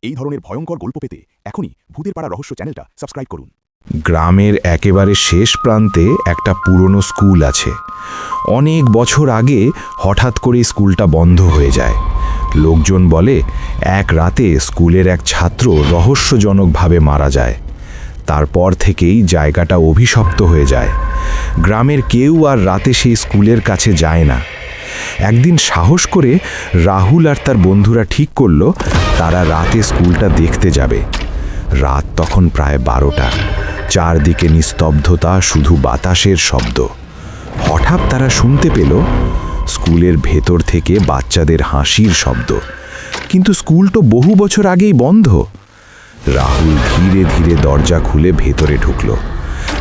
এই ধরনের ভয়ঙ্কর গল্প পেতে এখনই ভূতের পাড়া রহস্য চ্যানেলটা সাবস্ক্রাইব করুন। গ্রামের একেবারে শেষ প্রান্তে একটা পুরনো স্কুল আছে। অনেক বছর আগে হঠাৎ করে স্কুলটা বন্ধ হয়ে যায়। লোকজন বলে এক রাতে স্কুলের এক ছাত্র রহস্যজনকভাবে মারা যায়। তারপর থেকেই জায়গাটা অভিশপ্ত হয়ে যায়। গ্রামের কেউ আর রাতে সেই স্কুলের কাছে যায় না। একদিন সাহস করে রাহুল আর তার বন্ধুরা ঠিক করলো তারা রাতে স্কুলটা দেখতে যাবে। রাত তখন প্রায় 12টা। চারদিকে নিস্তব্ধতা, শুধু বাতাসের শব্দ। হঠাৎ তারা শুনতে পেল স্কুলের ভেতর থেকে বাচ্চাদের হাসির শব্দ। কিন্তু স্কুল তো বহু বছর আগেই বন্ধ। রাহুল ধীরে ধীরে দরজা খুলে ভেতরে ঢুকল।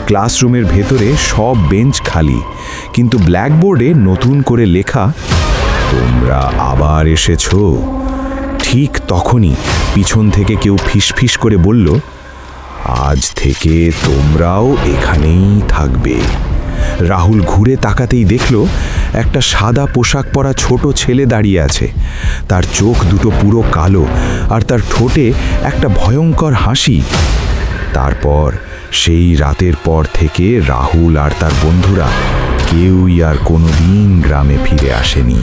ক্লাসরুমের ভেতরে সব বেঞ্চ খালি, কিন্তু ব্ল্যাকবোর্ডে নতুন করে লেখা, তোমরা আবার এসেছো। ঠিক তখনই পিছন থেকে কেউ ফিসফিস করে বলল, আজ থেকে তোমরাও এখানেই থাকবে। রাহুল ঘুরে তাকাতেই দেখল একটা সাদা পোশাক পরা ছোট ছেলে দাঁড়িয়ে আছে। তার চোখ দুটো পুরো কালো, আর তার ঠোঁটে একটা ভয়ঙ্কর হাসি। তারপর সেই রাতের পর থেকে রাহুল আর তার বন্ধুরা কেউই আর কোনোদিন গ্রামে ফিরে আসেনি।